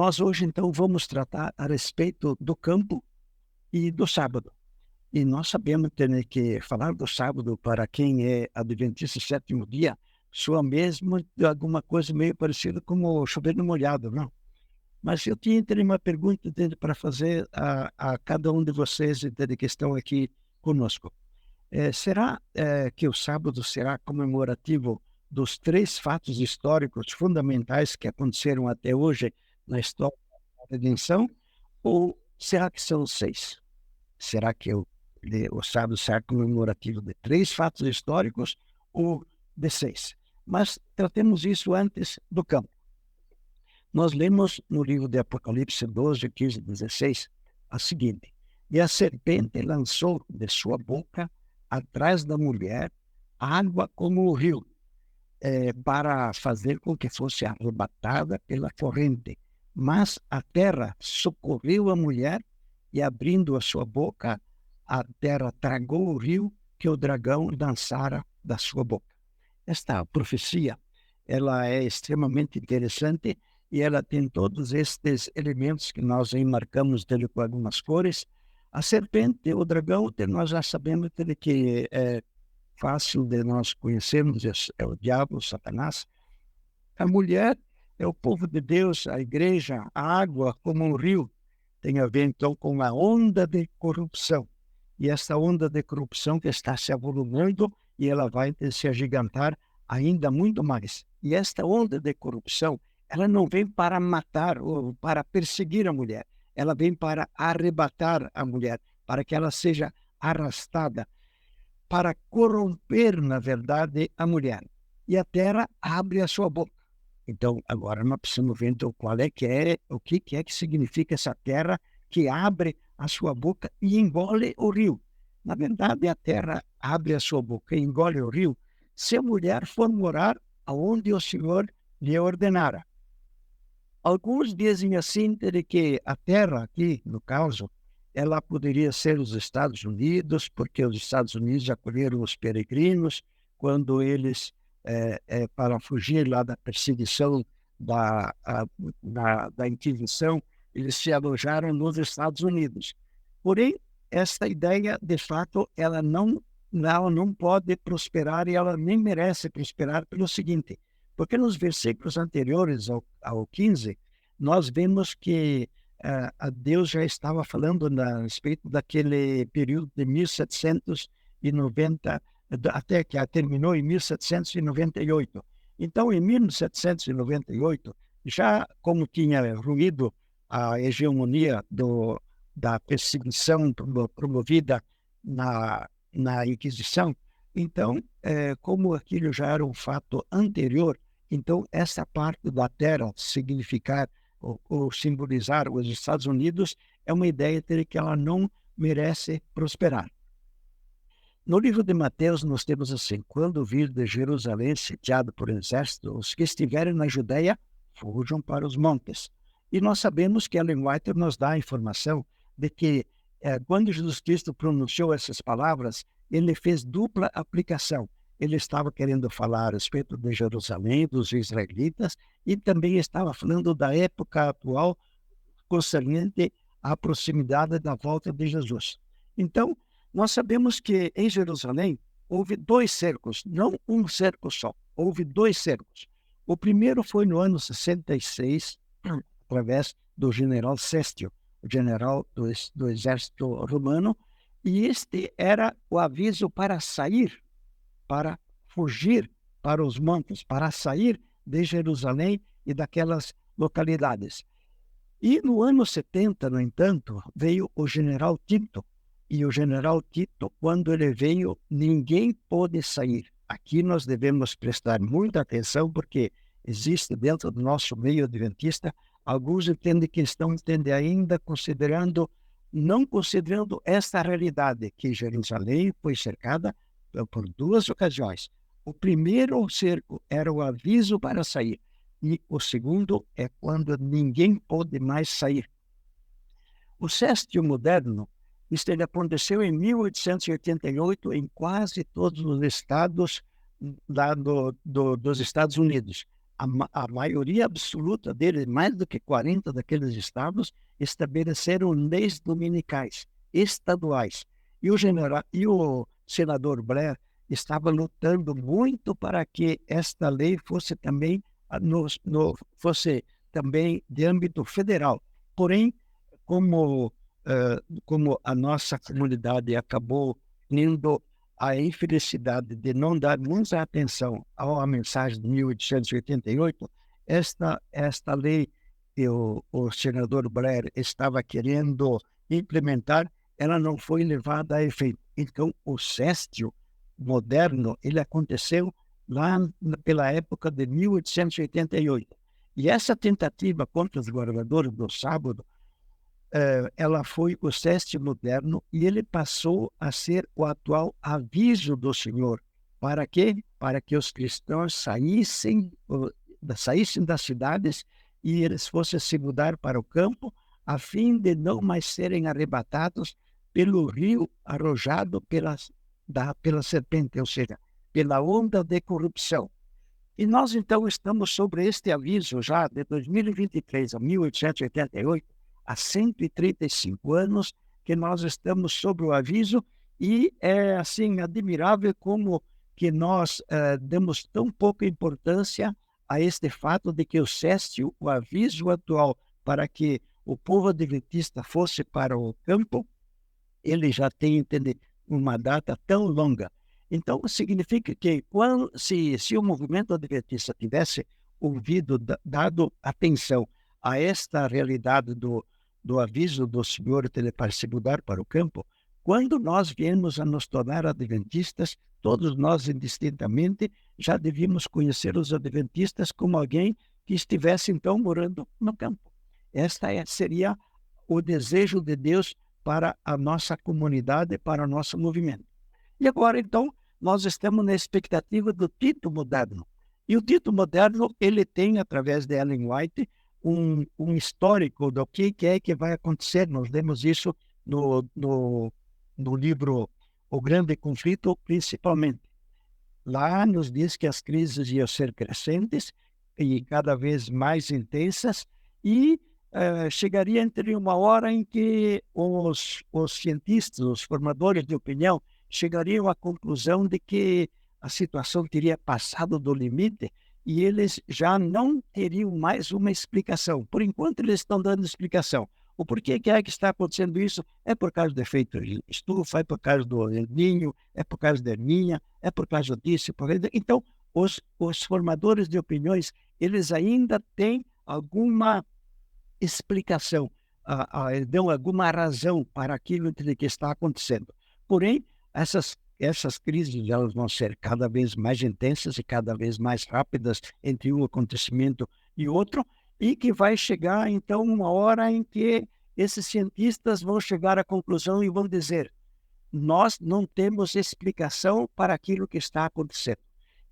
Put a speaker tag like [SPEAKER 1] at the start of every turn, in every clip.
[SPEAKER 1] Nós hoje, então, vamos tratar a respeito do campo e do sábado. E nós sabemos né, que falar do sábado para quem é adventista do sétimo dia soa mesmo de alguma coisa meio parecida com chover no molhado, não? Mas eu tinha uma pergunta para fazer a cada um de vocês que estão aqui conosco. Será que o sábado será comemorativo dos três fatos históricos fundamentais que aconteceram até hoje na história da redenção? Ou será que são seis? Será que o sábado será comemorativo de três fatos históricos ou de seis? Mas tratemos isso antes do campo. Nós lemos no livro de Apocalipse 12, 15 e 16 a seguinte: E a serpente lançou de sua boca atrás da mulher água como o rio, para fazer com que fosse arrebatada pela corrente. Mas a terra socorreu a mulher e, abrindo a sua boca, a terra tragou o rio que o dragão lançara da sua boca. Esta profecia, ela é extremamente interessante e ela tem todos estes elementos que nós enmarcamos dele com algumas cores. A serpente, o dragão, nós já sabemos que é fácil de nós conhecermos, é o diabo, Satanás. A mulher é o povo de Deus, a igreja, a água como um rio. Tem a ver, então, com a onda de corrupção. E essa onda de corrupção que está se avolumando e ela vai se agigantar ainda muito mais. E esta onda de corrupção, ela não vem para matar ou para perseguir a mulher. Ela vem para arrebatar a mulher, para que ela seja arrastada, para corromper, na verdade, a mulher. E a terra abre a sua boca. Então, agora nós precisamos ver então, o que é que significa essa terra que abre a sua boca e engole o rio. Na verdade, a terra abre a sua boca e engole o rio se a mulher for morar aonde o Senhor lhe ordenara. Alguns dizem assim de que a terra aqui, no caso, ela poderia ser os Estados Unidos, porque os Estados Unidos acolheram os peregrinos quando eles, para fugir lá da perseguição da Inquisição, eles se alojaram nos Estados Unidos. Porém, esta ideia, de fato, ela não pode prosperar e ela nem merece prosperar pelo seguinte, porque nos versículos anteriores ao 15, nós vemos que Deus já estava falando a respeito daquele período de 1790, até que terminou em 1798. Então, em 1798, já como tinha ruído a hegemonia da perseguição promovida na Inquisição, então, como aquilo já era um fato anterior, então essa parte da terra significar ou simbolizar os Estados Unidos é uma ideia de que ela não merece prosperar. No livro de Mateus nós temos assim: quando vir de Jerusalém sitiado por exército, os que estiverem na Judeia fujam para os montes. E nós sabemos que Ellen White nos dá a informação de que quando Jesus Cristo pronunciou essas palavras, ele fez dupla aplicação. Ele estava querendo falar a respeito de Jerusalém, dos israelitas, e também estava falando da época atual concernente à proximidade da volta de Jesus. Então, nós sabemos que em Jerusalém houve dois cercos, não um cerco só, houve dois cercos. O primeiro foi no ano 66, através do general Sestio, o general do exército romano, e este era o aviso para sair, para fugir para os montes, para sair de Jerusalém e daquelas localidades. E no ano 70, no entanto, veio o general Tito. E o general Tito, quando ele veio, ninguém pôde sair. Aqui nós devemos prestar muita atenção, porque existe dentro do nosso meio adventista, alguns entendem que estão ainda não considerando esta realidade, que Jerusalém foi cercada por duas ocasiões. O primeiro cerco era o aviso para sair, e o segundo é quando ninguém pôde mais sair. O Sestio moderno, ele aconteceu em 1888 em quase todos os estados dos Estados Unidos. a maioria absoluta deles, mais do que 40 daqueles estados, estabeleceram leis dominicais, estaduais. E o senador Blair estava lutando muito para que esta lei fosse também, fosse também de âmbito federal. Porém, como a nossa comunidade acabou tendo a infelicidade de não dar muita atenção à mensagem de 1888, esta lei que o senador Blair estava querendo implementar, ela não foi levada a efeito. Então, o céstio moderno, ele aconteceu lá pela época de 1888. E essa tentativa contra os guardadores do sábado, ela foi o céstio moderno e ele passou a ser o atual aviso do Senhor. Para quê? Para que os cristãos saíssem das cidades e eles fossem se mudar para o campo, a fim de não mais serem arrebatados pelo rio arrojado pela serpente, ou seja, pela onda de corrupção. E nós, então, estamos sobre este aviso já de 2023 a 1888, há 135 anos que nós estamos sobre o aviso, e é assim admirável como que nós demos tão pouca importância a este fato de que o céstio, o aviso atual para que o povo adventista fosse para o campo, ele já tem uma data tão longa. Então, significa que se o movimento adventista tivesse dado atenção a esta realidade do aviso do Senhor para se mudar para o campo, quando nós viemos a nos tornar adventistas, todos nós indistintamente já devíamos conhecer os adventistas como alguém que estivesse então morando no campo. Seria o desejo de Deus para a nossa comunidade, para o nosso movimento. E agora, então, nós estamos na expectativa do Tito moderno. E o Tito moderno, ele tem, através de Ellen White, um histórico do que é que vai acontecer. Nós lemos isso no livro O Grande Conflito, principalmente. Lá nos diz que as crises iam ser crescentes e cada vez mais intensas, e chegaria entre uma hora em que os cientistas, os formadores de opinião, chegariam à conclusão de que a situação teria passado do limite e eles já não teriam mais uma explicação. Por enquanto, eles estão dando explicação. O porquê que está acontecendo isso é por causa do efeito de estufa, é por causa do El Niño, é por causa da Ninha, é por causa disso. Então, os formadores de opiniões, eles ainda têm alguma explicação, dão alguma razão para aquilo que está acontecendo. Porém, essas crises elas vão ser cada vez mais intensas e cada vez mais rápidas entre um acontecimento e outro, e que vai chegar, então, uma hora em que esses cientistas vão chegar à conclusão e vão dizer: nós não temos explicação para aquilo que está acontecendo.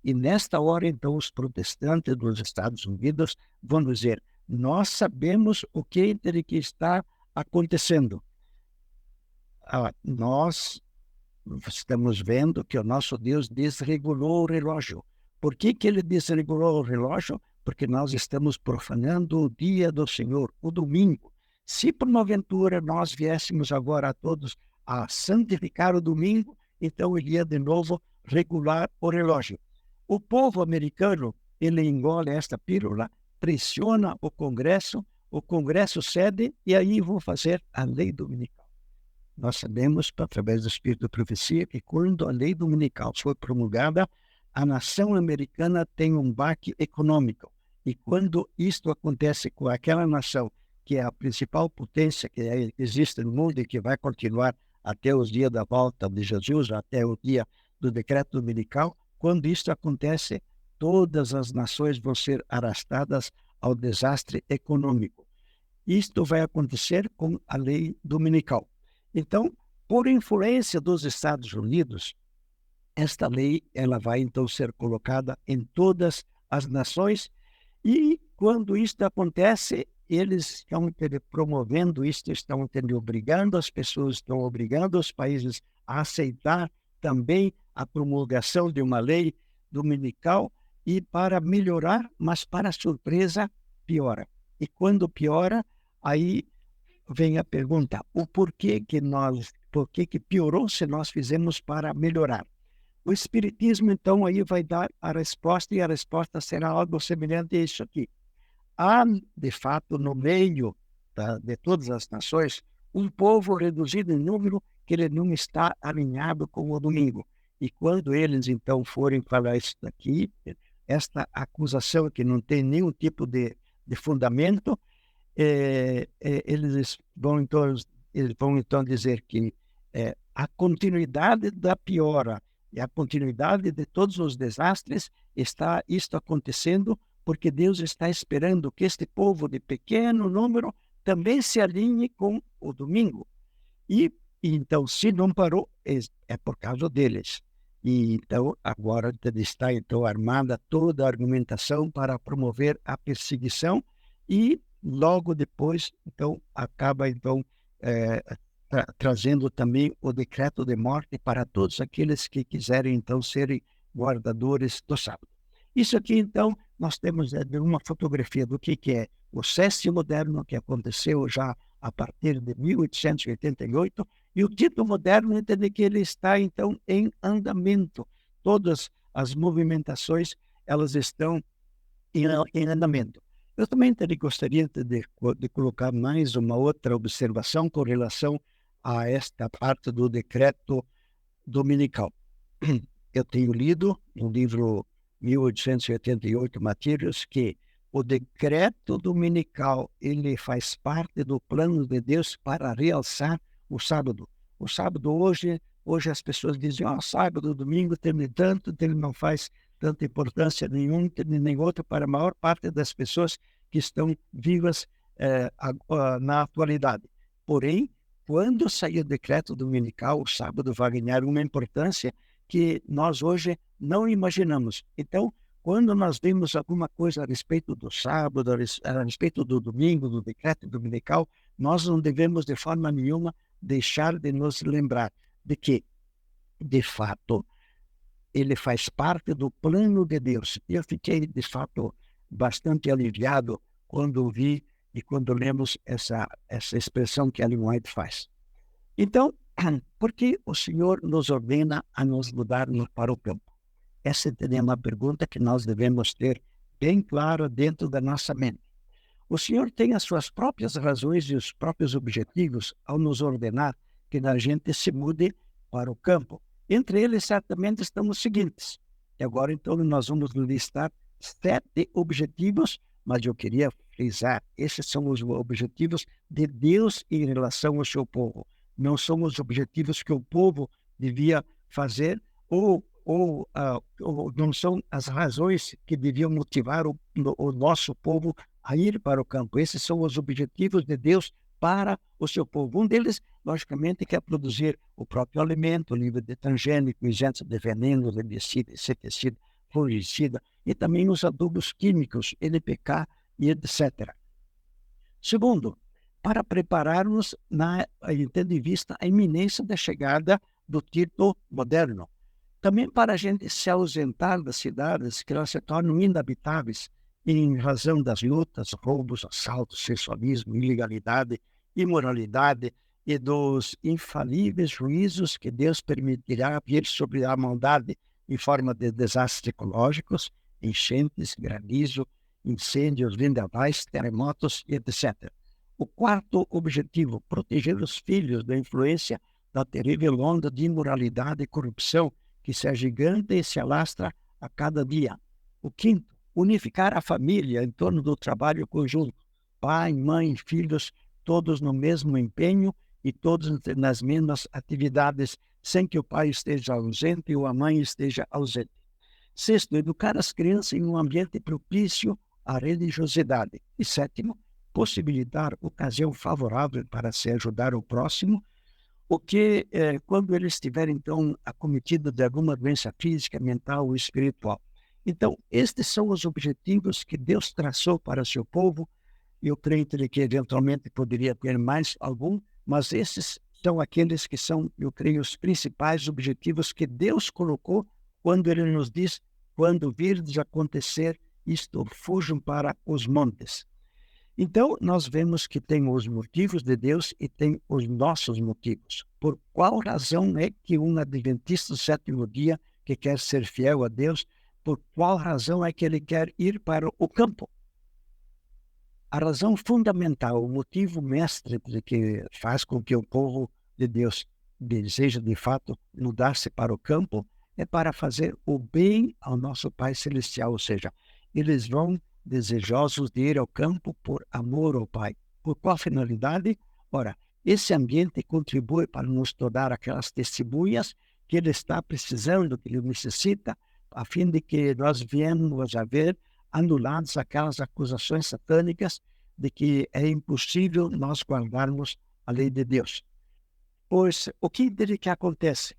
[SPEAKER 1] E nesta hora, então, os protestantes dos Estados Unidos vão dizer: nós sabemos o que está acontecendo. Nós estamos vendo que o nosso Deus desregulou o relógio. Por que ele desregulou o relógio? Porque nós estamos profanando o dia do Senhor, o domingo. Se porventura nós viéssemos agora a todos a santificar o domingo, então ele ia de novo regular o relógio. O povo americano, ele engole esta pílula, pressiona o Congresso cede, e aí vão fazer a lei dominical. Nós sabemos, através do Espírito da Profecia, que quando a lei dominical foi promulgada, a nação americana tem um baque econômico. E quando isto acontece com aquela nação, que é a principal potência que existe no mundo e que vai continuar até os dias da volta de Jesus, até o dia do decreto dominical, quando isto acontece, todas as nações vão ser arrastadas ao desastre econômico. Isto vai acontecer com a lei dominical. Então, por influência dos Estados Unidos, esta lei ela vai então ser colocada em todas as nações, e quando isto acontece, eles estão promovendo isto, estão obrigando as pessoas, estão obrigando os países a aceitar também a promulgação de uma lei dominical, e para melhorar, mas para surpresa piora. E quando piora, aí vem a pergunta: o porquê que piorou se nós fizemos para melhorar? O Espiritismo, então, aí vai dar a resposta, e a resposta será algo semelhante a isso aqui. Há, de fato, no meio de todas as nações, um povo reduzido em número que ele não está alinhado com o domingo. E quando eles, então, forem falar isso daqui, esta acusação que não tem nenhum tipo de fundamento, eles vão então dizer que a continuidade da piora e a continuidade de todos os desastres está isto acontecendo porque Deus está esperando que este povo de pequeno número também se alinhe com o domingo. E então, se não parou, é por causa deles. E então, agora está então armada toda a argumentação para promover a perseguição e logo depois, então, acaba então trazendo também o decreto de morte para todos aqueles que quiserem então serem guardadores do sábado. Isso aqui, então, nós temos uma fotografia do que é o SESC moderno, que aconteceu já a partir de 1888, e o Tito moderno entende que ele está, então, em andamento. Todas as movimentações, elas estão em andamento. Eu também gostaria de colocar mais uma outra observação com relação a esta parte do decreto dominical. Eu tenho lido no livro 1888, Materials, que o decreto dominical ele faz parte do plano de Deus para realçar o sábado. O sábado hoje as pessoas dizem, sábado, domingo, tem tanto, ele não faz tanta importância nenhum, nem outra para a maior parte das pessoas que estão vivas na atualidade. Porém, quando sair o decreto dominical, o sábado vai ganhar uma importância que nós hoje não imaginamos. Então, quando nós vemos alguma coisa a respeito do sábado, a respeito do domingo, do decreto dominical, nós não devemos de forma nenhuma deixar de nos lembrar de que, de fato, ele faz parte do plano de Deus. Eu fiquei, de fato, bastante aliviado quando vi e quando lemos essa expressão que Ellen White faz. Então, por que o Senhor nos ordena a nos mudarmos para o campo? Essa é uma pergunta que nós devemos ter bem clara dentro da nossa mente. O Senhor tem as suas próprias razões e os próprios objetivos ao nos ordenar que a gente se mude para o campo. Entre eles, certamente, estão os seguintes. E agora, então, nós vamos listar 7 objetivos, mas eu queria frisar, esses são os objetivos de Deus em relação ao seu povo. Não são os objetivos que o povo devia fazer ou não são as razões que deviam motivar o nosso povo a ir para o campo. Esses são os objetivos de Deus para o seu povo. Um deles, logicamente, quer produzir o próprio alimento, livre de transgênico, isento de veneno, herbicida, inseticida, fungicida, e também os adubos químicos, NPK e etc. Segundo, para prepararmos, tendo em vista a iminência da chegada do Tito moderno. Também para a gente se ausentar das cidades que elas se tornam inabitáveis em razão das lutas, roubos, assaltos, sensualismo, ilegalidade, imoralidade e dos infalíveis juízos que Deus permitirá vir sobre a maldade em forma de desastres ecológicos, enchentes, granizo, incêndios, vendavais, terremotos, etc. O quarto objetivo, proteger os filhos da influência da terrível onda de imoralidade e corrupção que se agiganta e se alastra a cada dia. O quinto, unificar a família em torno do trabalho conjunto. Pai, mãe, filhos, todos no mesmo empenho e todos nas mesmas atividades, sem que o pai esteja ausente ou a mãe esteja ausente. Sexto, educar as crianças em um ambiente propício à religiosidade. E sétimo, possibilitar ocasião favorável para se ajudar o próximo, o que, quando ele estiver, então, acometido de alguma doença física, mental ou espiritual. Então, estes são os objetivos que Deus traçou para o seu povo. Eu creio que, eventualmente, poderia ter mais algum, mas esses são aqueles que são, eu creio, os principais objetivos que Deus colocou quando Ele nos diz quando virdes acontecer isto, fujam para os montes. Então, nós vemos que tem os motivos de Deus e tem os nossos motivos. Por qual razão é que um adventista do sétimo dia que quer ser fiel a Deus, por qual razão é que ele quer ir para o campo? A razão fundamental, o motivo mestre de que faz com que o povo de Deus deseja, de fato, mudar-se para o campo, é para fazer o bem ao nosso Pai Celestial, ou seja, eles vão desejosos de ir ao campo por amor ao Pai. Por qual finalidade? Ora, esse ambiente contribui para nos tornar aquelas testemunhas que ele está precisando, que ele necessita, a fim de que nós viemos a ver anuladas aquelas acusações satânicas de que é impossível nós guardarmos a lei de Deus. Pois o que dele que acontece?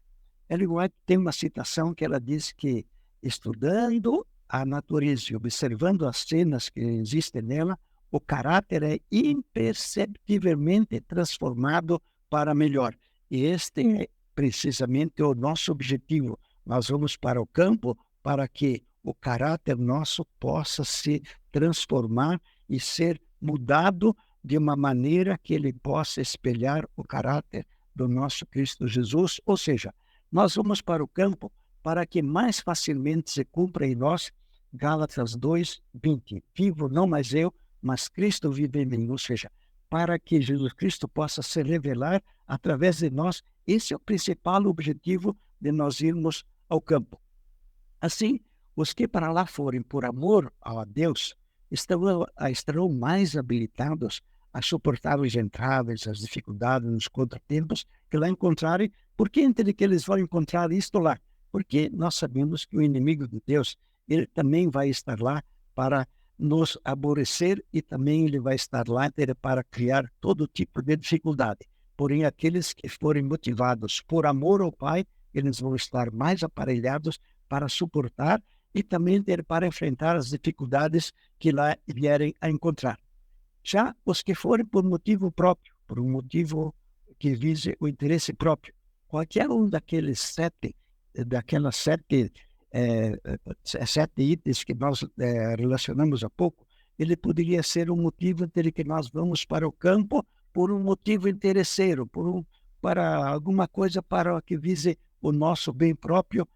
[SPEAKER 1] Ellen White tem uma citação que ela diz que, estudando a natureza e observando as cenas que existem nela, o caráter é imperceptivelmente transformado para melhor. E este é precisamente o nosso objetivo. Nós vamos para o campo para que o caráter nosso possa se transformar e ser mudado de uma maneira que ele possa espelhar o caráter do nosso Cristo Jesus. Ou seja, nós vamos para o campo para que mais facilmente se cumpra em nós Gálatas 2:20. Vivo não mais eu, mas Cristo vive em mim. Ou seja, para que Jesus Cristo possa se revelar através de nós. Esse é o principal objetivo de nós irmos ao campo. Assim, os que para lá forem por amor a Deus estarão mais habilitados a suportar os entraves, as dificuldades, os contratempos que lá encontrarem. Por que entende que eles vão encontrar isto lá? Porque nós sabemos que o inimigo de Deus, ele também vai estar lá para nos aborrecer e também ele vai estar lá para criar todo tipo de dificuldade. Porém, aqueles que forem motivados por amor ao Pai, eles vão estar mais aparelhados para suportar e também para enfrentar as dificuldades que lá vierem a encontrar. Já os que forem por motivo próprio, por um motivo que vise o interesse próprio, qualquer um daquelas sete itens que nós relacionamos há pouco, ele poderia ser um motivo de que nós vamos para o campo por um motivo interesseiro, para alguma coisa para que vise o nosso bem próprio.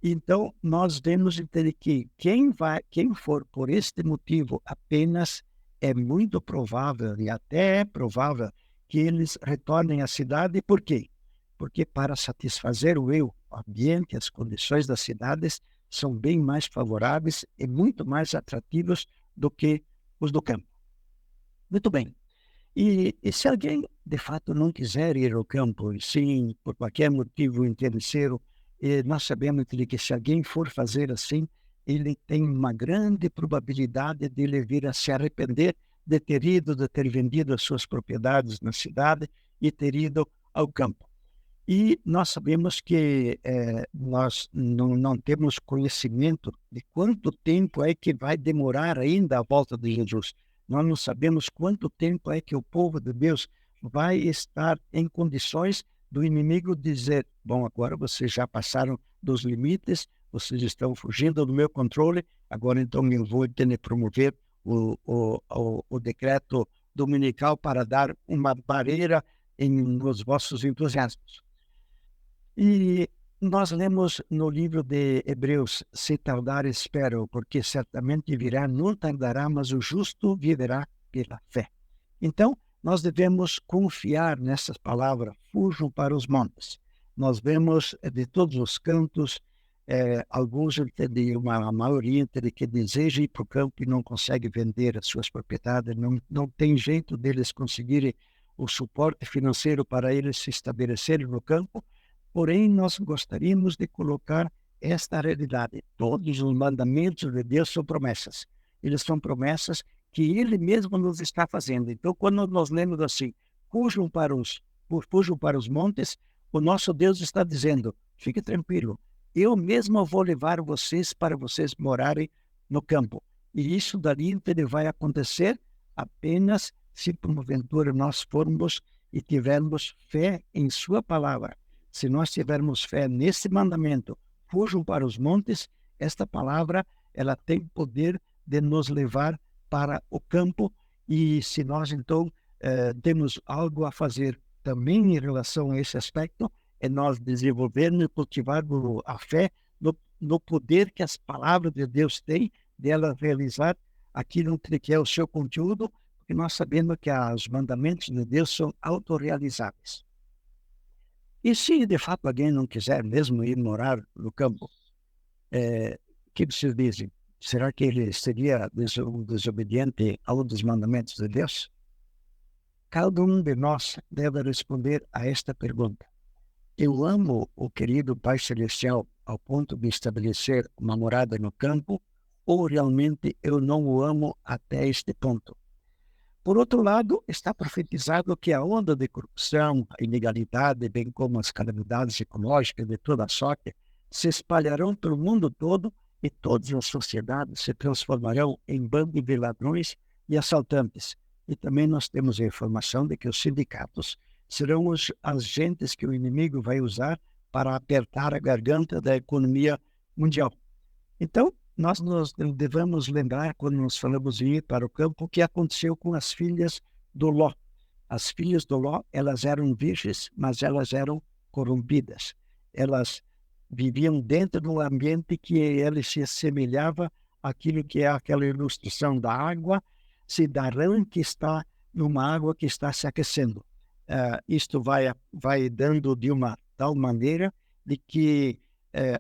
[SPEAKER 1] Então, nós devemos entender que quem for por este motivo apenas, é muito provável e até é provável que eles retornem à cidade. Por quê? Porque para satisfazer o eu, o ambiente, as condições das cidades são bem mais favoráveis e muito mais atrativos do que os do campo. Muito bem. E se alguém, de fato, não quiser ir ao campo, e sim, por qualquer motivo interesseiro, nós sabemos que se alguém for fazer assim, ele tem uma grande probabilidade de ele vir a se arrepender de ter vendido as suas propriedades na cidade e ter ido ao campo. E nós sabemos que nós não temos conhecimento de quanto tempo é que vai demorar ainda a volta de Jesus. Nós não sabemos quanto tempo é que o povo de Deus vai estar em condições do inimigo dizer: bom, agora vocês já passaram dos limites, vocês estão fugindo do meu controle, agora então eu vou ter que promover o decreto dominical para dar uma barreira nos vossos entusiasmos. E nós lemos no livro de Hebreus: se tardar, espero, porque certamente virá, não tardará, mas o justo viverá pela fé. Então, nós devemos confiar nessas palavras: fujam para os montes. Nós vemos de todos os cantos, alguns, a maioria que deseja ir para o campo e não consegue vender as suas propriedades, não tem jeito deles conseguirem o suporte financeiro para eles se estabelecerem no campo. Porém, nós gostaríamos de colocar esta realidade: todos os mandamentos de Deus são promessas. Eles são promessas que Ele mesmo nos está fazendo. Então, quando nós lemos assim: fujam para os montes, o nosso Deus está dizendo: fique tranquilo, eu mesmo vou levar vocês para vocês morarem no campo. E isso dali vai acontecer apenas se porventura nós formos e tivermos fé em sua palavra. Se nós tivermos fé nesse mandamento, fujam para os montes, esta palavra, ela tem poder de nos levar para o campo, e se nós, então, temos algo a fazer também em relação a esse aspecto, é nós desenvolvermos e cultivarmos a fé no poder que as palavras de Deus têm, dela realizar aquilo que é o seu conteúdo, porque nós sabemos que os mandamentos de Deus são autorrealizáveis. E se de fato alguém não quiser mesmo ir morar no campo, o que vocês dizem? Será que ele seria desobediente a um dos mandamentos de Deus? Cada um de nós deve responder a esta pergunta. Eu amo o querido Pai Celestial ao ponto de estabelecer uma morada no campo, ou realmente eu não o amo até este ponto? Por outro lado, está profetizado que a onda de corrupção, a ilegalidade, bem como as calamidades ecológicas de toda sorte, se espalharão pelo mundo todo, e todas as sociedades se transformarão em bando de ladrões e assaltantes. E também nós temos a informação de que os sindicatos serão os agentes que o inimigo vai usar para apertar a garganta da economia mundial. Então, nós devemos lembrar, quando nós falamos em ir para o campo, o que aconteceu com as filhas do Ló. As filhas do Ló, elas eram virgens, mas elas eram corrompidas. Elas viviam dentro de um ambiente que ele se assemelhava àquilo que é aquela ilustração da água, se da rã que está numa água que está se aquecendo. Isto vai dando de uma tal maneira de que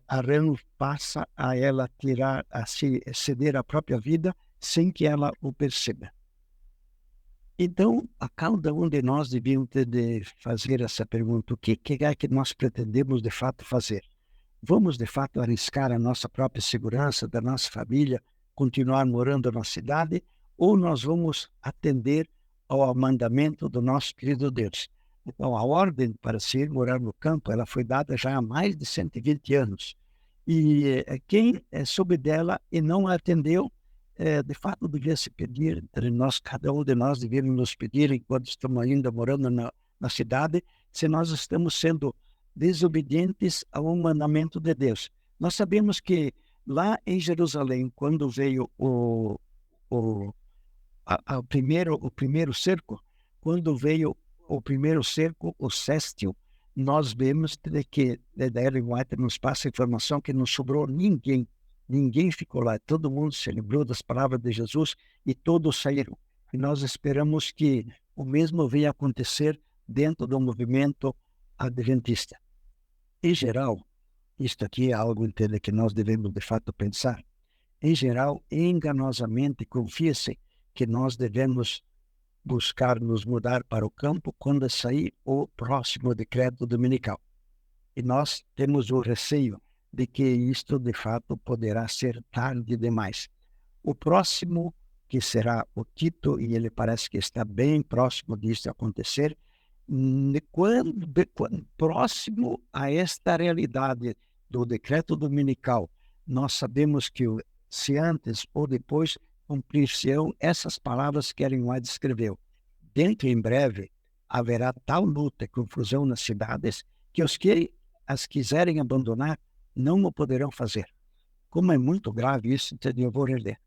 [SPEAKER 1] a rã passa a ela se ceder a própria vida sem que ela o perceba. Então, a cada um de nós devíamos ter de fazer essa pergunta: o que é que nós pretendemos de fato fazer? Vamos de fato arriscar a nossa própria segurança, da nossa família, continuar morando na cidade, ou nós vamos atender ao mandamento do nosso querido Deus? Então, a ordem para se ir morar no campo, ela foi dada já há mais de 120 anos. E quem soube dela e não a atendeu, de fato devia se pedir entre nós, cada um de nós deveríamos nos pedir, enquanto estamos ainda morando na cidade, se nós estamos sendo desobedientes ao mandamento de Deus. Nós sabemos que lá em Jerusalém, quando veio o primeiro cerco, quando veio o primeiro cerco, o sextil, nós vemos que Ellen White nos passa a informação que não sobrou ninguém ficou lá, todo mundo se lembrou das palavras de Jesus e todos saíram. E nós esperamos que o mesmo venha acontecer dentro do movimento adventista. Em geral, isto aqui é algo que nós devemos de fato pensar. Em geral, enganosamente confia-se que nós devemos buscar nos mudar para o campo quando sair o próximo decreto dominical. E nós temos o receio de que isto, de fato, poderá ser tarde demais. O próximo, que será o Tito, e ele parece que está bem próximo disso acontecer, próximo a esta realidade do decreto dominical, nós sabemos que se antes ou depois cumprir-se-ão essas palavras que Ellen White escreveu. Dentro em breve haverá tal luta e confusão nas cidades que os que as quiserem abandonar não o poderão fazer. Como é muito grave isso, então eu vou reler.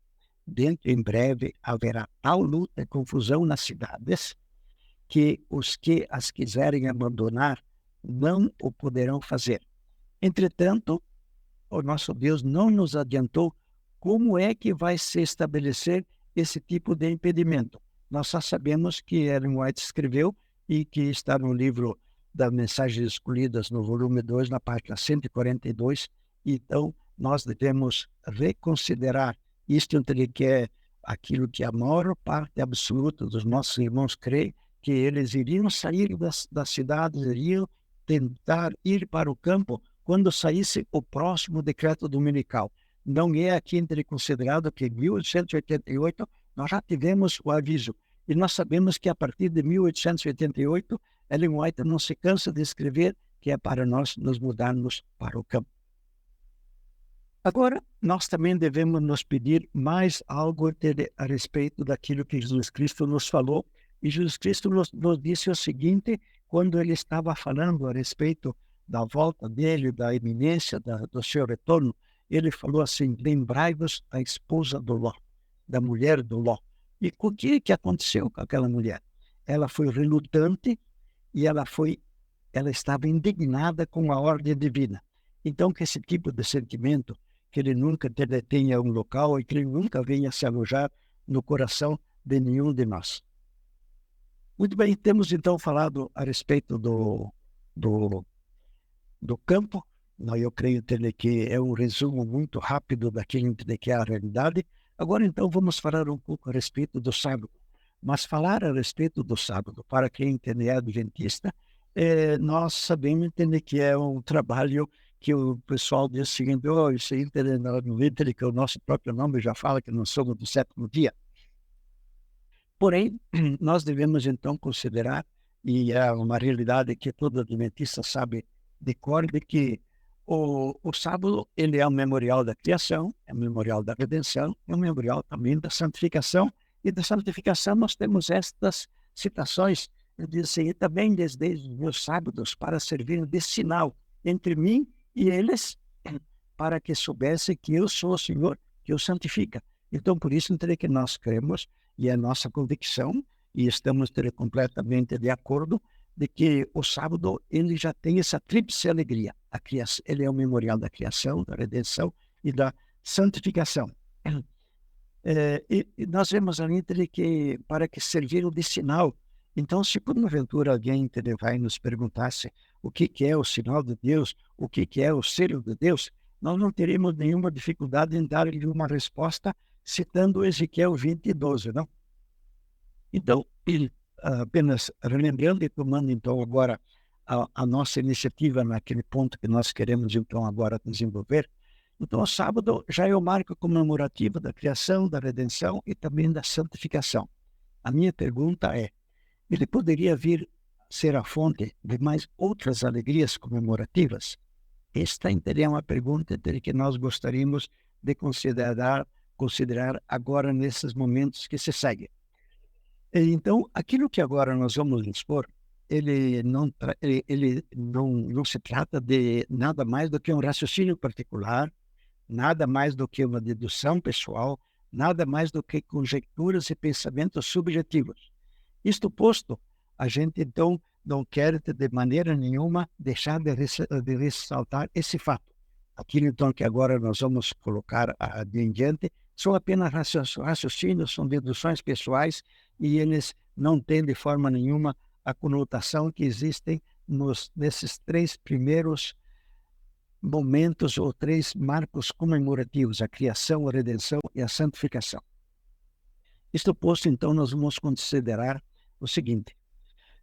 [SPEAKER 1] Dentro em breve haverá tal luta e confusão nas cidades que os que as quiserem abandonar não o poderão fazer. Entretanto, o nosso Deus não nos adiantou como é que vai se estabelecer esse tipo de impedimento. Nós só sabemos que Ellen White escreveu e que está no livro das Mensagens Escolhidas, no volume 2, na página 142. Então, nós devemos reconsiderar isto, que é aquilo que a maior parte absoluta dos nossos irmãos crê, que eles iriam sair das cidades, iriam tentar ir para o campo quando saísse o próximo decreto dominical. Não é aqui considerado que em 1888 nós já tivemos o aviso. E nós sabemos que a partir de 1888, Ellen White não se cansa de escrever que é para nós nos mudarmos para o campo. Agora, nós também devemos nos pedir mais algo a respeito daquilo que Jesus Cristo nos falou. E Jesus Cristo nos disse o seguinte, quando ele estava falando a respeito da volta dele, da iminência do seu retorno. ele falou assim: lembrai-vos da esposa do Ló, da mulher do Ló. E o que aconteceu com aquela mulher? Ela foi relutante e ela estava indignada com a ordem divina. Então, que esse tipo de sentimento, que ele nunca tenha um local e que ele nunca venha se alojar no coração de nenhum de nós. Muito bem, temos então falado a respeito do, do campo. Eu creio que é um resumo muito rápido daquilo que é a realidade. Agora, então, vamos falar um pouco a respeito do sábado. Mas falar a respeito do sábado, para quem é adventista, nós sabemos entender que é um trabalho que o pessoal diz o seguinte: isso aí não entende que o nosso próprio nome já fala que nós somos do sétimo dia. Porém, nós devemos então considerar, e é uma realidade que todo adventista sabe de cor, de que o sábado ele é um memorial da criação, é um memorial da redenção, é um memorial também da santificação. E da santificação nós temos estas citações, diz assim: e também desde os meus sábados para servir de sinal entre mim e eles, para que soubessem que eu sou o Senhor, que o santifica. Então, por isso, que nós cremos, e é nossa convicção, e estamos completamente de acordo, de que o sábado ele já tem essa tríplice alegria. A criação, ele é o memorial da criação, da redenção e da santificação. E nós vemos ali que para que serviram de sinal. Então, se porventura alguém vai nos perguntar o que é o sinal de Deus, o que é o selo de Deus, nós não teremos nenhuma dificuldade em dar-lhe uma resposta citando Ezequiel 20:12, não? Então, apenas relembrando e tomando então agora a nossa iniciativa naquele ponto que nós queremos então agora desenvolver. Então, o sábado já é o marco comemorativo da criação, da redenção e também da santificação. A minha pergunta é: ele poderia vir ser a fonte de mais outras alegrias comemorativas? Esta é uma pergunta que nós gostaríamos de considerar agora nesses momentos que se seguem. Então, aquilo que agora nós vamos expor, ele não se trata de nada mais do que um raciocínio particular, nada mais do que uma dedução pessoal, nada mais do que conjecturas e pensamentos subjetivos. Isto posto, a gente então não quer de maneira nenhuma deixar de ressaltar esse fato. Aquilo então que agora nós vamos colocar em diante são apenas raciocínios, são deduções pessoais e eles não têm de forma nenhuma a conotação que existem nesses três primeiros momentos ou três marcos comemorativos: a criação, a redenção e a santificação. Isto posto, então, nós vamos considerar o seguinte: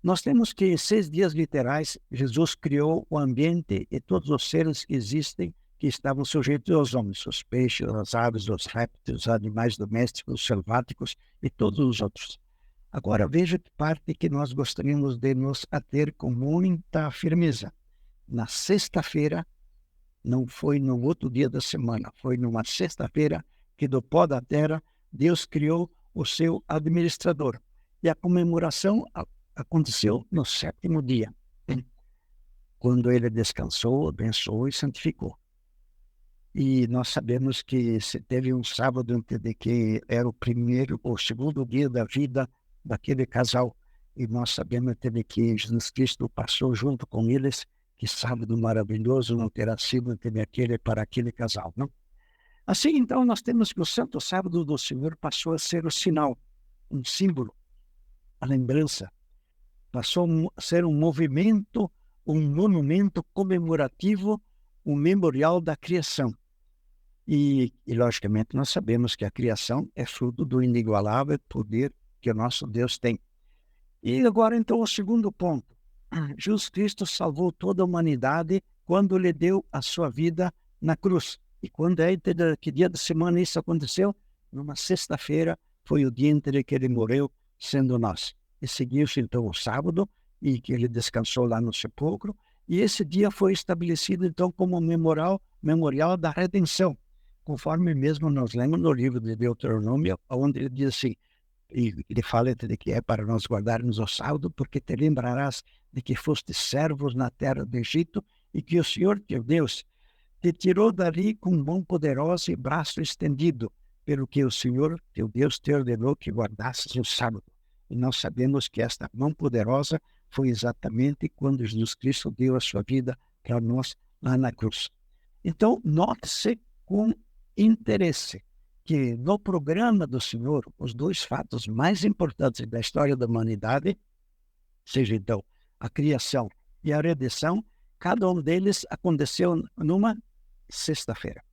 [SPEAKER 1] nós temos que em 6 dias literais, Jesus criou o ambiente e todos os seres que existem, que estavam sujeitos aos homens, os peixes, as aves, os répteis, os animais domésticos, os selváticos e todos os outros. Agora, veja que parte que nós gostaríamos de nos ater com muita firmeza. Na sexta-feira, não foi no outro dia da semana, foi numa sexta-feira que do pó da terra Deus criou o seu administrador. E a comemoração aconteceu no 7º dia, quando ele descansou, abençoou e santificou. E nós sabemos que se teve um sábado de que era o primeiro ou segundo dia da vida daquele casal, e nós sabemos que Jesus Cristo passou junto com eles. Que sábado maravilhoso não terá sido para aquele casal, não? Assim, então, nós temos que o Santo Sábado do Senhor passou a ser o sinal, um símbolo, a lembrança. Passou a ser um movimento, um monumento comemorativo, um memorial da criação. E, logicamente, nós sabemos que a criação é fruto do inigualável poder que o nosso Deus tem. E agora, então, o segundo ponto. Jesus Cristo salvou toda a humanidade quando lhe deu a sua vida na cruz. E quando que dia da semana isso aconteceu? Numa sexta-feira foi o dia em que ele morreu, sendo nós. E seguiu-se então o sábado, e que ele descansou lá no sepulcro, e esse dia foi estabelecido então como memorial da redenção, conforme mesmo nós lemos no livro de Deuteronômio, onde ele diz assim, e ele fala de que é para nós guardarmos o sábado, porque te lembrarás de que foste servos na terra do Egito, e que o Senhor teu Deus te tirou dali com mão poderosa e braço estendido, pelo que o Senhor, teu Deus, te ordenou que guardasses o sábado. E nós sabemos que esta mão poderosa foi exatamente quando Jesus Cristo deu a sua vida para nós lá na cruz. Então, note-se com interesse que no programa do Senhor, os dois fatos mais importantes da história da humanidade, seja então a criação e a redenção, cada um deles aconteceu numa sexta-feira.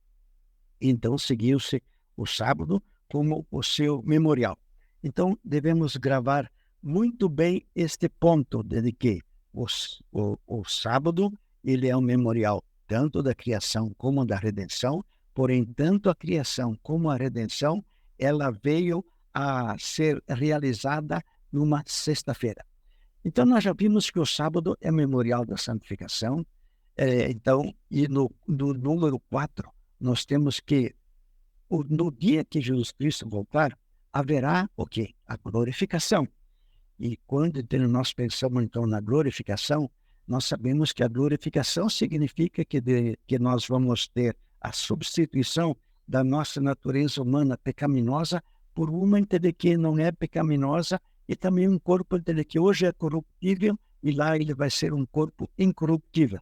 [SPEAKER 1] Então, seguiu-se o sábado como o seu memorial. Então, devemos gravar muito bem este ponto de que o sábado ele é um memorial tanto da criação como da redenção, porém, tanto a criação como a redenção, ela veio a ser realizada numa sexta-feira. Então, nós já vimos que o sábado é memorial da santificação. Então, e no número 4, nós temos que no dia que Jesus Cristo voltar, haverá o quê? A glorificação. E quando nós pensamos, então, na glorificação, nós sabemos que a glorificação significa que nós vamos ter a substituição da nossa natureza humana pecaminosa por uma que não é pecaminosa e também um corpo que hoje é corruptível e lá ele vai ser um corpo incorruptível.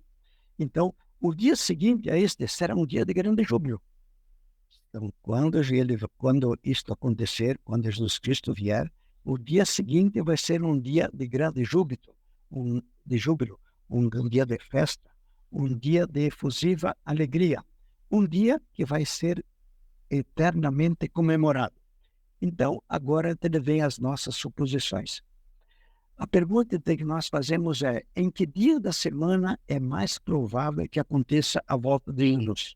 [SPEAKER 1] Então, o dia seguinte a este será um dia de grande júbilo. Então, quando isto acontecer, quando Jesus Cristo vier, o dia seguinte vai ser um dia de grande júbilo, um dia de festa, um dia de efusiva alegria, um dia que vai ser eternamente comemorado. Então, agora vem as nossas suposições. A pergunta que nós fazemos é: em que dia da semana é mais provável que aconteça a volta de Jesus?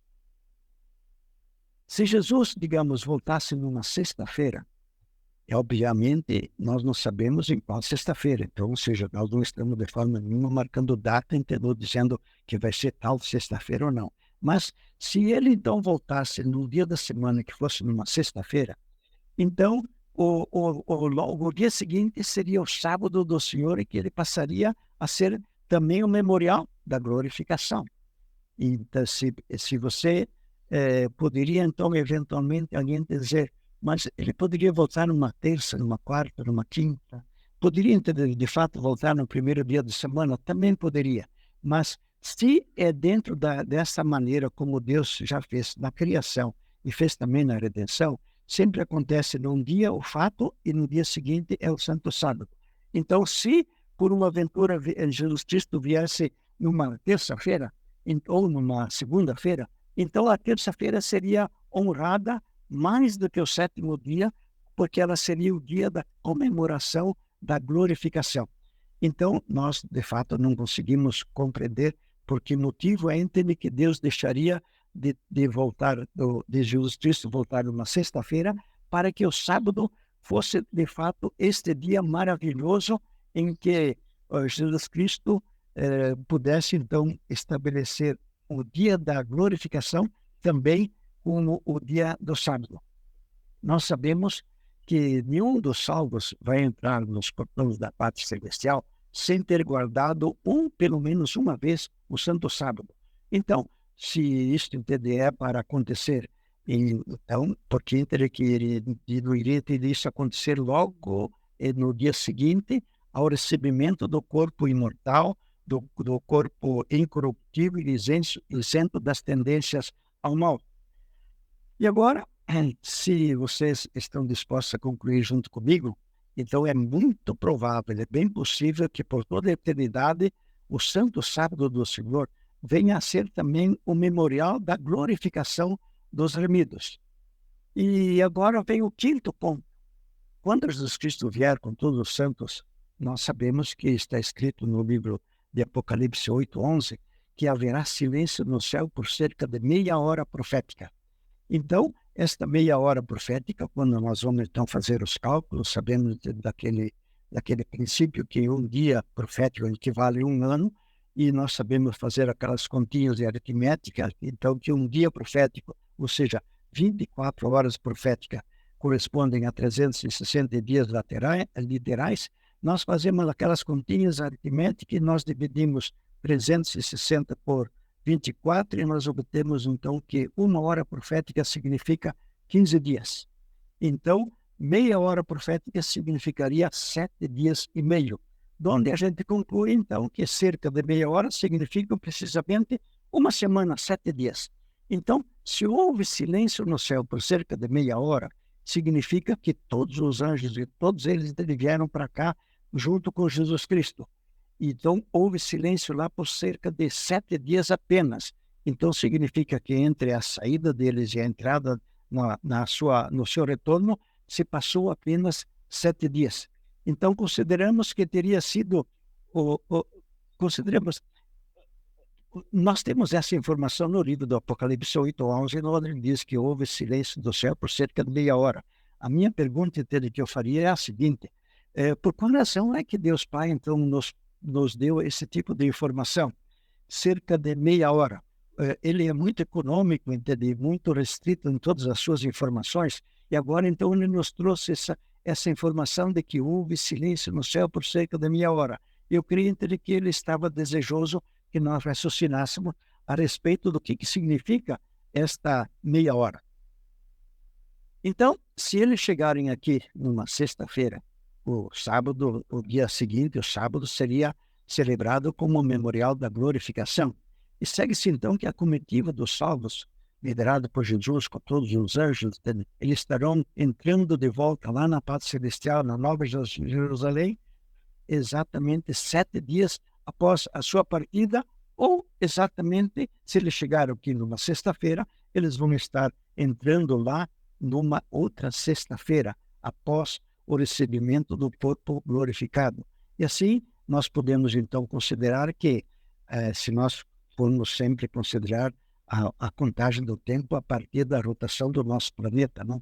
[SPEAKER 1] Se Jesus, digamos, voltasse numa sexta-feira, obviamente nós não sabemos em qual sexta-feira. Então, ou seja, nós não estamos de forma nenhuma marcando data, entendeu? Dizendo que vai ser tal sexta-feira ou não. Mas se ele então voltasse no dia da semana que fosse numa sexta-feira, então o dia seguinte seria o sábado do Senhor, e que ele passaria a ser também o memorial da glorificação. Então, se você poderia, então, eventualmente, alguém dizer, mas ele poderia voltar numa terça, numa quarta, numa quinta. Poderia, de fato, voltar no primeiro dia de semana? Também poderia. Mas se é dentro dessa maneira como Deus já fez na criação e fez também na redenção, sempre acontece num dia o fato e no dia seguinte é o Santo Sábado. Então, se por uma aventura Jesus Cristo viesse numa terça-feira ou numa segunda-feira, então a terça-feira seria honrada mais do que o sétimo dia, porque ela seria o dia da comemoração da glorificação. Então, nós, de fato, não conseguimos compreender por que motivo é entender que Deus deixaria de voltar, de Jesus Cristo voltar numa sexta-feira, para que o sábado fosse, de fato, este dia maravilhoso em que Jesus Cristo pudesse, então, estabelecer o dia da glorificação também como o dia do sábado. Nós sabemos que nenhum dos salvos vai entrar nos portões da pátria celestial sem ter guardado pelo menos uma vez o Santo Sábado. Então, se isto é para acontecer, então, porque não iria ter isso acontecer logo no dia seguinte ao recebimento do corpo imortal, do corpo incorruptível e isento das tendências ao mal. E agora, se vocês estão dispostos a concluir junto comigo, então é muito provável, é bem possível que por toda a eternidade o Santo Sábado do Senhor venha a ser também o memorial da glorificação dos remidos. E agora vem o quinto ponto. Quando Jesus Cristo vier com todos os santos, nós sabemos que está escrito no livro de Apocalipse 8:11, que haverá silêncio no céu por cerca de meia hora profética. Então, esta meia hora profética, quando nós vamos então fazer os cálculos, sabemos daquele princípio que um dia profético equivale a um ano, e nós sabemos fazer aquelas continhas de aritmética, então que um dia profético, ou seja, 24 horas proféticas, correspondem a 360 dias literais, nós fazemos aquelas continhas aritméticas e nós dividimos 360 por 24, e nós obtemos, então, que 1 hora profética significa 15 dias. Então, meia hora profética significaria 7 dias e meio, onde a gente conclui, então, que cerca de meia hora significa precisamente uma semana, 7 dias. Então, se houve silêncio no céu por cerca de meia hora, significa que todos os anjos e todos eles vieram para cá junto com Jesus Cristo. Então, houve silêncio lá por cerca de 7 dias apenas. Então, significa que entre a saída deles e a entrada no seu retorno, se passou apenas 7 dias. Então, consideramos que teria sido... Nós temos essa informação no livro do Apocalipse 8:11, onde diz que houve silêncio do céu por cerca de meia hora. A minha pergunta que eu faria é a seguinte: por qual razão é que Deus Pai, então, nos deu esse tipo de informação? Cerca de meia hora. Ele é muito econômico, entende? Muito restrito em todas as suas informações, e agora, então, ele nos trouxe essa informação de que houve silêncio no céu por cerca de meia hora. Eu creio, entende, que ele estava desejoso que nós raciocinássemos a respeito do que significa esta meia hora. Então, se eles chegarem aqui numa sexta-feira, o sábado, o dia seguinte, o sábado, seria celebrado como o memorial da glorificação. E segue-se então que a comitiva dos salvos, liderada por Jesus com todos os anjos, eles estarão entrando de volta lá na pátria celestial, na Nova Jerusalém, exatamente 7 dias após a sua partida, ou exatamente, se eles chegaram aqui numa sexta-feira, eles vão estar entrando lá numa outra sexta-feira, após o recebimento do corpo glorificado. E assim, nós podemos então considerar que, se nós formos sempre considerar a contagem do tempo a partir da rotação do nosso planeta, não?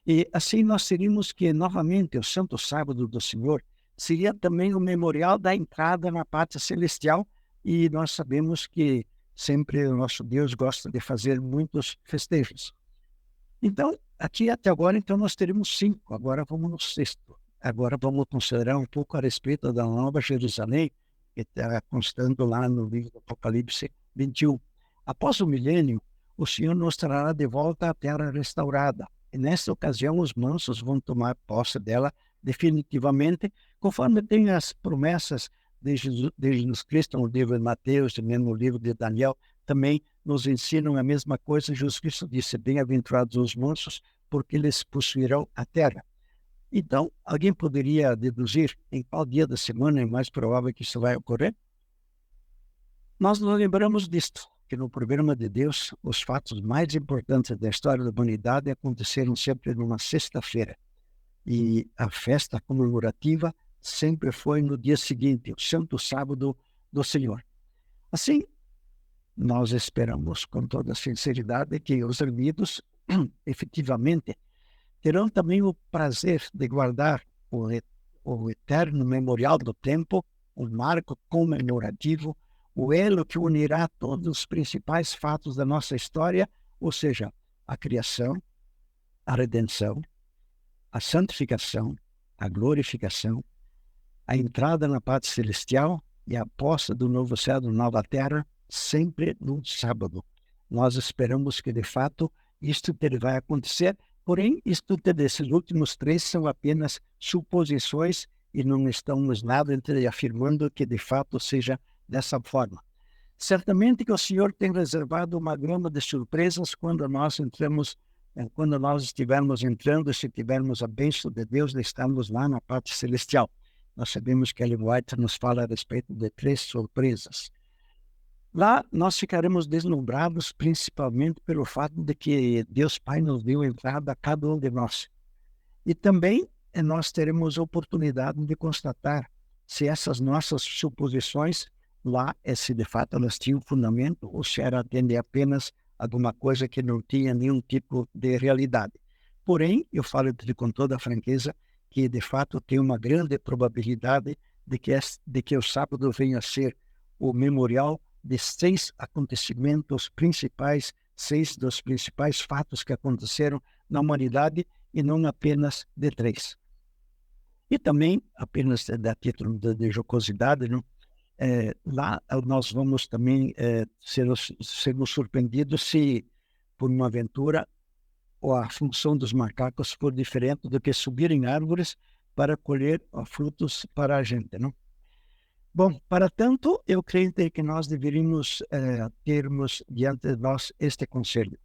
[SPEAKER 1] E assim nós teríamos que, novamente, o Santo Sábado do Senhor seria também o memorial da entrada na pátria celestial, e nós sabemos que sempre o nosso Deus gosta de fazer muitos festejos. Então, aqui até agora, então, nós teremos 5, agora vamos no 6º. Agora vamos considerar um pouco a respeito da Nova Jerusalém, que está constando lá no livro do Apocalipse 21. Após o milênio, o Senhor nos trará de volta à terra restaurada, e nesta ocasião os mansos vão tomar posse dela definitivamente, conforme tem as promessas de Jesus Cristo no livro de Mateus, também no livro de Daniel, também nos ensinam a mesma coisa. Jesus Cristo disse: bem-aventurados os mansos, porque eles possuirão a terra. Então, alguém poderia deduzir em qual dia da semana é mais provável que isso vai ocorrer? Nós nos lembramos disto, que no programa de Deus, os fatos mais importantes da história da humanidade aconteceram sempre numa sexta-feira. E a festa comemorativa sempre foi no dia seguinte, o Santo Sábado do Senhor. Assim, nós esperamos com toda sinceridade que os reunidos efetivamente terão também o prazer de guardar o eterno memorial do tempo, o marco comemorativo, o elo que unirá todos os principais fatos da nossa história, ou seja, a criação, a redenção, a santificação, a glorificação, a entrada na pátria celestial e a posse do novo céu e da nova terra, sempre no sábado. Nós esperamos que, de fato, isto vai acontecer, porém, esses últimos 3 são apenas suposições e não estamos nada afirmando que, de fato, seja dessa forma. Certamente que o Senhor tem reservado uma gama de surpresas quando nós estivermos entrando, se tivermos a bênção de Deus, estamos lá na pátria celestial. Nós sabemos que Ellen White nos fala a respeito de 3 surpresas. Lá nós ficaremos deslumbrados principalmente pelo fato de que Deus Pai nos deu entrada a cada um de nós. E também nós teremos oportunidade de constatar se essas nossas suposições lá, se de fato elas tinham fundamento ou se era apenas alguma coisa que não tinha nenhum tipo de realidade. Porém, eu falo com toda a franqueza que de fato tem uma grande probabilidade de que o sábado venha a ser o memorial de 6 acontecimentos principais, 6 dos principais fatos que aconteceram na humanidade e não apenas de 3. E também, apenas a título de jocosidade, não? lá nós vamos também sermos surpreendidos se, por uma aventura, ou a função dos macacos for diferente do que subir em árvores para colher frutos para a gente, não? Bom, para tanto, eu creio que nós deveríamos termos diante de nós este conselho.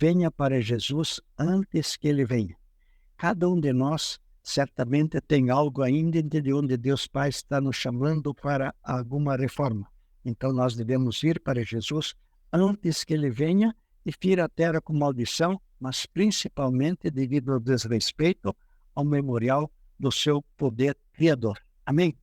[SPEAKER 1] Venha para Jesus antes que ele venha. Cada um de nós certamente tem algo ainda de onde Deus Pai está nos chamando para alguma reforma. Então nós devemos ir para Jesus antes que ele venha e vir à terra com maldição, mas principalmente devido ao desrespeito ao memorial do seu poder criador. Amém?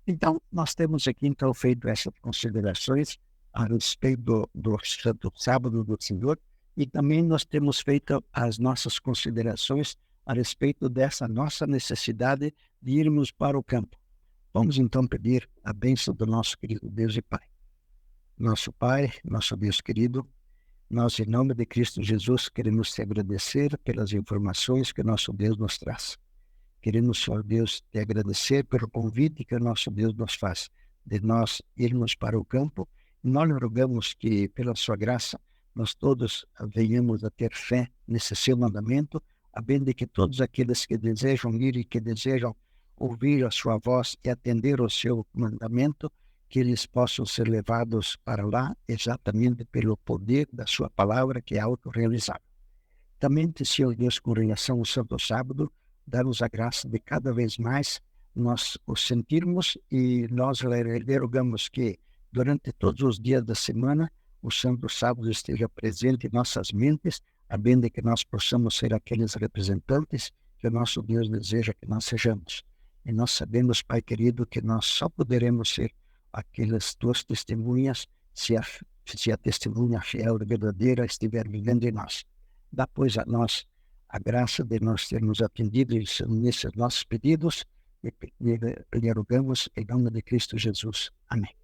[SPEAKER 1] Então, nós temos aqui feito essas considerações a respeito do Santo Sábado do Senhor, e também nós temos feito as nossas considerações a respeito dessa nossa necessidade de irmos para o campo. Vamos então pedir a bênção do nosso querido Deus e Pai. Nosso Pai, nosso Deus querido, nós, em nome de Cristo Jesus, queremos te agradecer pelas informações que nosso Deus nos traz. Queremos, Senhor Deus, te agradecer pelo convite que o nosso Deus nos faz, de nós irmos para o campo. E nós rogamos que, pela sua graça, nós todos venhamos a ter fé nesse seu mandamento, a bem de que todos aqueles que desejam ir e que desejam ouvir a sua voz e atender ao seu mandamento, que eles possam ser levados para lá exatamente pelo poder da sua palavra, que é autorrealizável. Também, Senhor Deus, com relação ao Santo Sábado, dá-nos a graça de cada vez mais nós o sentirmos, e nós lhe rogamos que durante todos os dias da semana o Santo Sábado esteja presente em nossas mentes, a bem de que nós possamos ser aqueles representantes que o nosso Deus deseja que nós sejamos. E nós sabemos, Pai querido, que nós só poderemos ser aquelas tuas testemunhas se a testemunha fiel e verdadeira estiver vivendo em nós. Dá, pois, a nós a graça de nós termos atendido nesses nossos pedidos, e lhe rogamos em nome de Cristo Jesus. Amém.